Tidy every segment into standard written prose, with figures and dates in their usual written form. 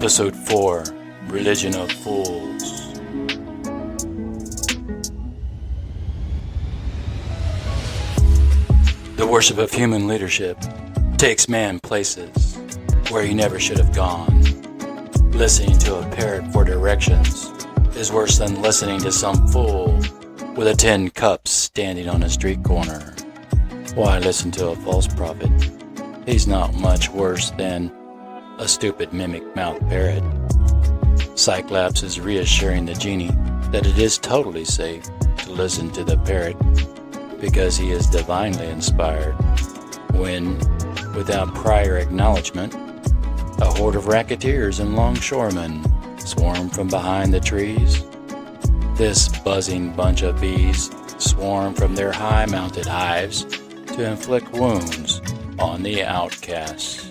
Episode 4, Religion of Fools. The worship of human leadership takes man places where he never should have gone. Listening to a parrot for directions is worse than listening to some fool with a tin cup standing on a street corner. Why listen to a false prophet? He's not much worse than a stupid mimic-mouthed parrot. Psychelapse is reassuring the genie that it is totally safe to listen to the parrot because he is divinely inspired when, without prior acknowledgement, a horde of racketeers and longshoremen swarm from behind the trees. This buzzing bunch of bees swarm from their high-mounted hives to inflict wounds on the outcasts.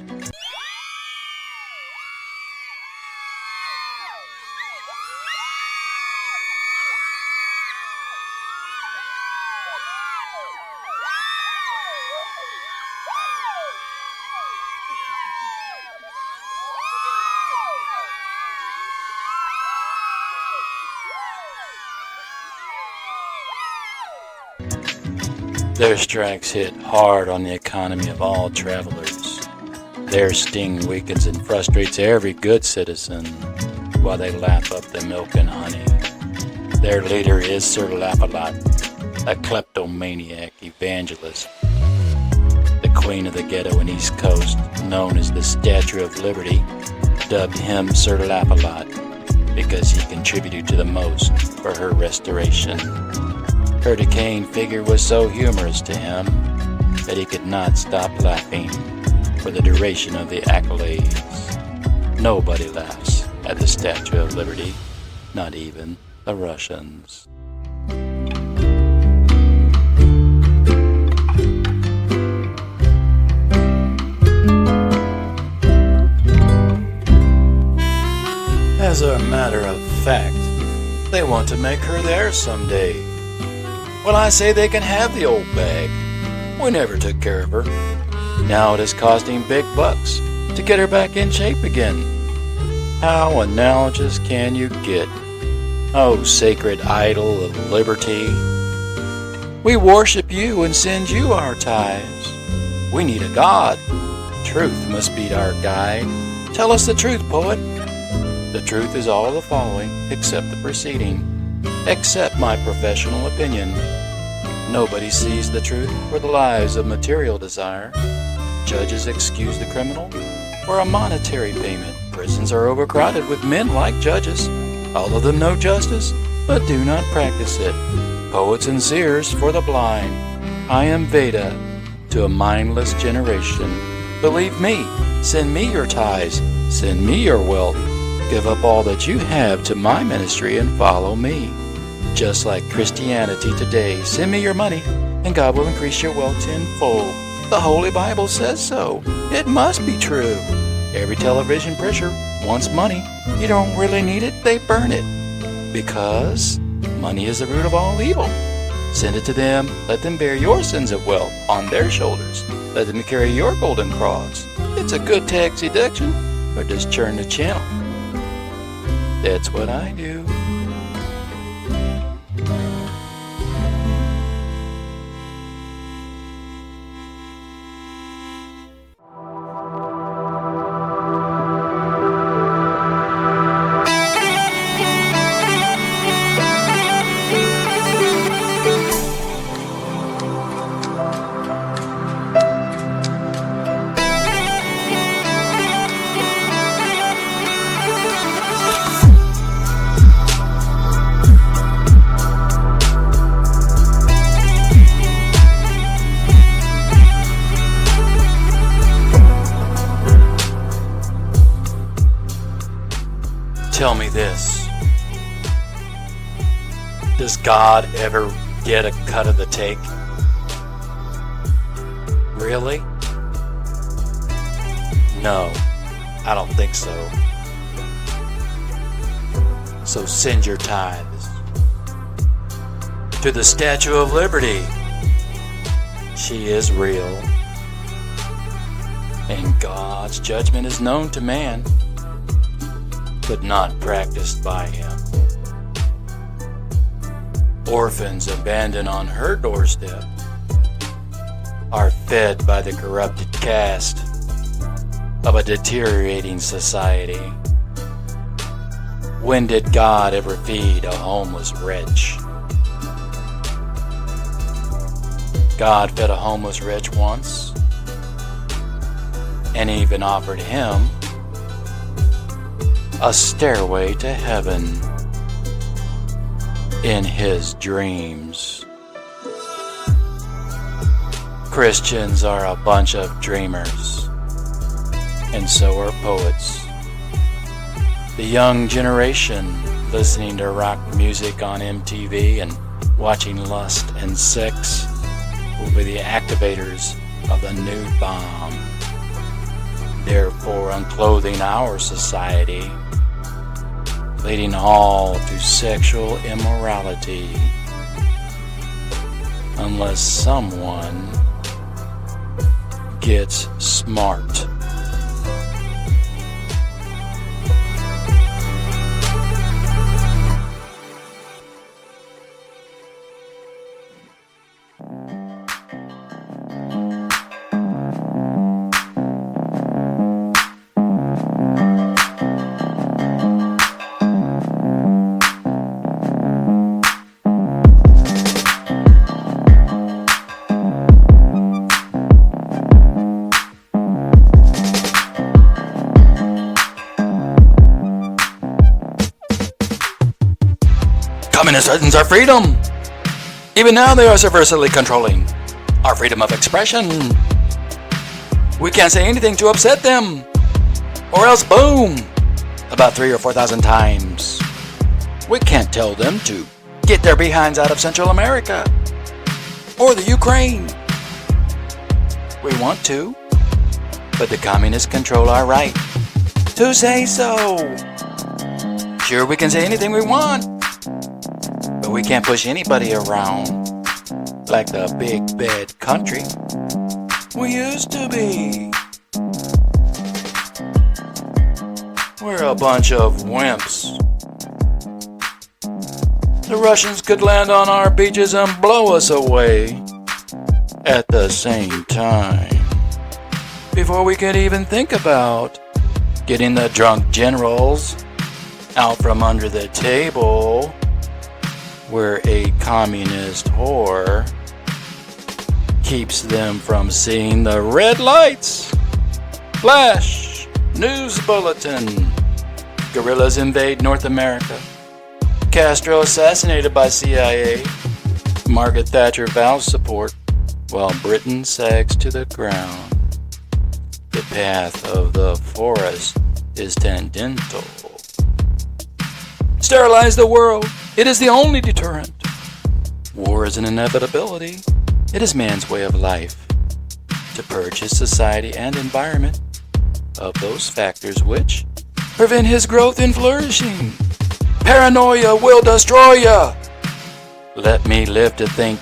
Their strikes hit hard on the economy of all travelers. Their sting weakens and frustrates every good citizen while they lap up the milk and honey. Their leader is Sir Lap-a-Lot, a kleptomaniac evangelist. The queen of the ghetto and East Coast, known as the Statue of Liberty, dubbed him Sir Lap-a-Lot because he contributed to the most for her restoration. Her decaying figure was so humorous to him that he could not stop laughing for the duration of the accolades. Nobody laughs at the Statue of Liberty, not even the Russians. As a matter of fact, they want to make her theirs someday. Well, I say they can have the old bag. We never took care of her. Now it is costing big bucks to get her back in shape again. How analogous can you get? Oh, sacred idol of liberty. We worship you and send you our tithes. We need a God. Truth must be our guide. Tell us the truth, poet. The truth is all the following, except the preceding. Accept my professional opinion. Nobody sees the truth for the lives of material desire. Judges excuse the criminal for a monetary payment. Prisons are overcrowded with men like judges. All of them know justice, but do not practice it. Poets and seers for the blind. I am Veda to a mindless generation. Believe me, send me your tithes, send me your wealth. Give up all that you have to my ministry and follow me. Just like Christianity today, send me your money and God will increase your wealth tenfold. The Holy Bible says so. It must be true. Every television preacher wants money. You don't really need it, they burn it. Because money is the root of all evil. Send it to them, let them bear your sins of wealth on their shoulders. Let them carry your golden cross. It's a good tax deduction, or just churn the channel. That's what I do. Tell me this. Does God ever get a cut of the take? Really? No, I don't think so. So send your tithes to the Statue of Liberty. She is real, and God's judgment is known to man. but not practiced by him. Orphans abandoned on her doorstep are fed by the corrupted caste of a deteriorating society. When did God ever feed a homeless wretch? God fed a homeless wretch once, and even offered him a stairway to heaven in his dreams. Christians are a bunch of dreamers, and so are poets. The young generation listening to rock music on MTV and watching lust and sex will be the activators of the nude bomb, therefore unclothing our society, leading all to sexual immorality, unless someone gets smart. Communists threatens our freedom. Even now they are subversively controlling our freedom of expression. We can't say anything to upset them, or else boom, about 3,000 or 4,000 times. We can't tell them to get their behinds out of Central America or the Ukraine. We want to, but the communists control our right to say so. Sure, we can say anything we want, but we can't push anybody around like the big bad country we used to be. We're a bunch of wimps. The Russians could land on our beaches and blow us away at the same time, before we could even think about getting the drunk generals out from under the table, where a communist whore keeps them from seeing the red lights. Flash! News bulletin. Guerrillas invade North America. Castro assassinated by CIA. Margaret Thatcher vows support while Britain sags to the ground. The path of the forest is tangential. Sterilize the world. It is the only deterrent. War is an inevitability. It is man's way of life to purge his society and environment of those factors which prevent his growth and flourishing. Paranoia will destroy ya. Let me live to think.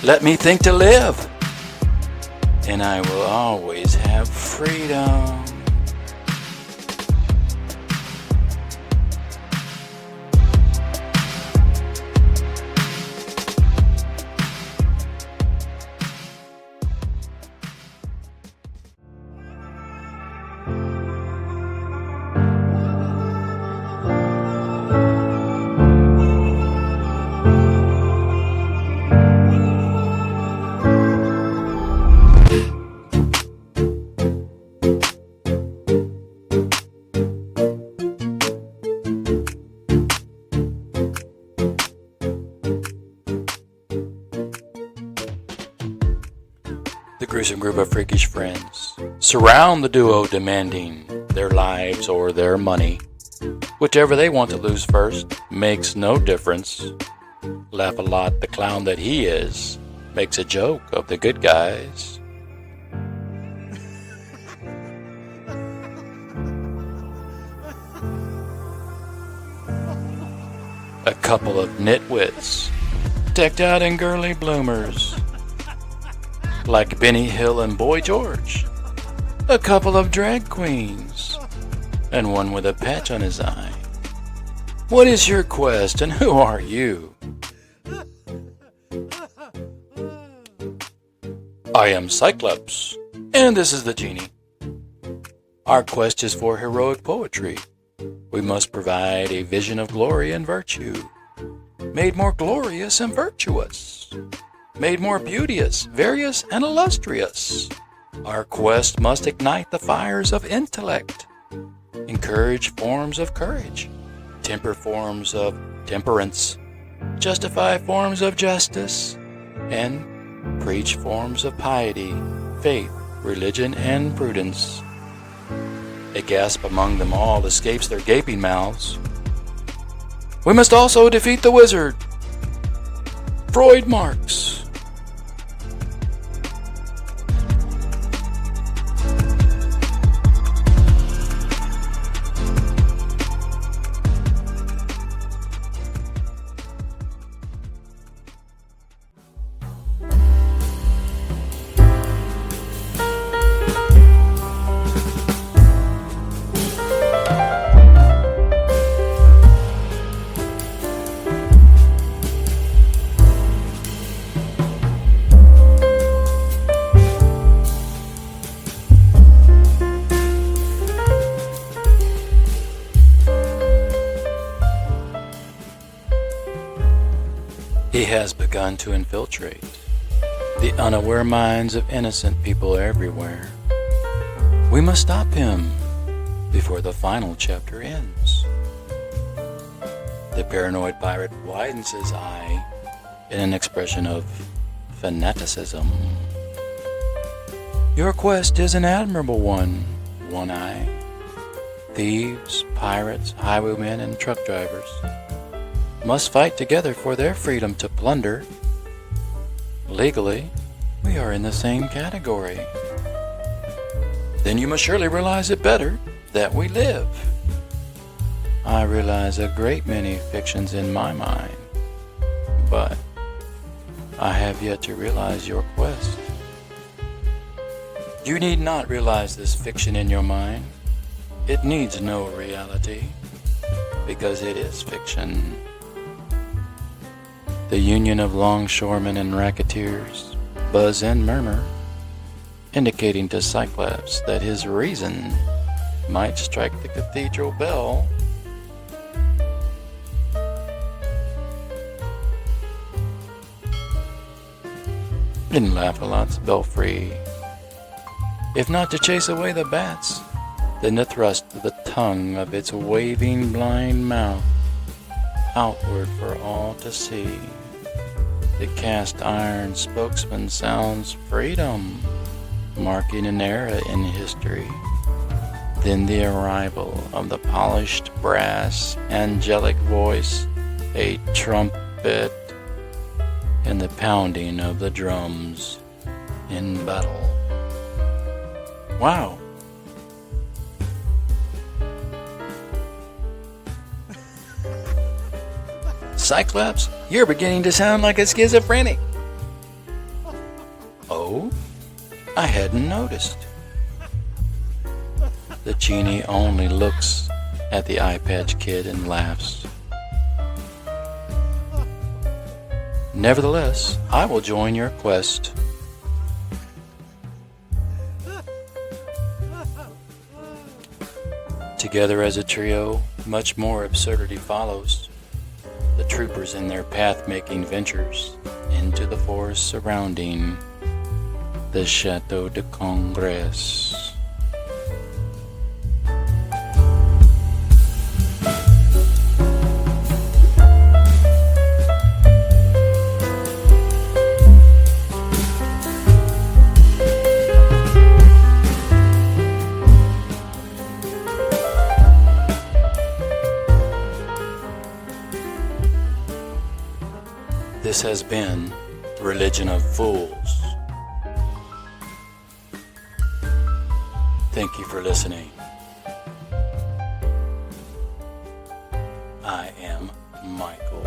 Let me think to live. And I will always have freedom. The gruesome group of freakish friends surround the duo, demanding their lives or their money. Whichever they want to lose first makes no difference. Laugh a lot, the clown that he is makes a joke of the good guys. A couple of nitwits decked out in girly bloomers like Benny Hill and Boy George. A couple of drag queens and one with a patch on his eye. What is your quest, and who are you? I am Psychelapse, and this is the genie. Our quest is for heroic poetry. We must provide a vision of glory and virtue, made more glorious and virtuous, made more beauteous, various, and illustrious. Our quest must ignite the fires of intellect, encourage forms of courage, temper forms of temperance, justify forms of justice, and preach forms of piety, faith, religion, and prudence. A gasp among them all escapes their gaping mouths. We must also defeat the wizard, Freud Marx. He has begun to infiltrate the unaware minds of innocent people everywhere. We must stop him before the final chapter ends. The paranoid pirate widens his eye in an expression of fanaticism. Your quest is an admirable one, One Eye. Thieves, pirates, highwaymen, and truck drivers must fight together for their freedom to plunder. Legally, we are in the same category. Then you must surely realize it better that we live. I realize a great many fictions in my mind, but I have yet to realize your quest. You need not realize this fiction in your mind. It needs no reality, because it is fiction. The union of longshoremen and racketeers buzz and murmur, indicating to Psychelapse that his reason might strike the cathedral bell. In Laugh-A-Lot's belfry, if not to chase away the bats, then to thrust the tongue of its waving blind mouth outward for all to see. The cast iron spokesman sounds freedom, marking an era in history. Then the arrival of the polished brass, angelic voice, a trumpet, and the pounding of the drums in battle. Wow. Psychelapse, you're beginning to sound like a schizophrenic. Oh, I hadn't noticed. The genie only looks at the eye patch kid and laughs. Nevertheless, I will join your quest. Together as a trio, much more absurdity follows. The troopers in their path-making ventures into the forest surrounding the Chateau de Congrès. This has been Religion of Fools. Thank you for listening. I am Michael.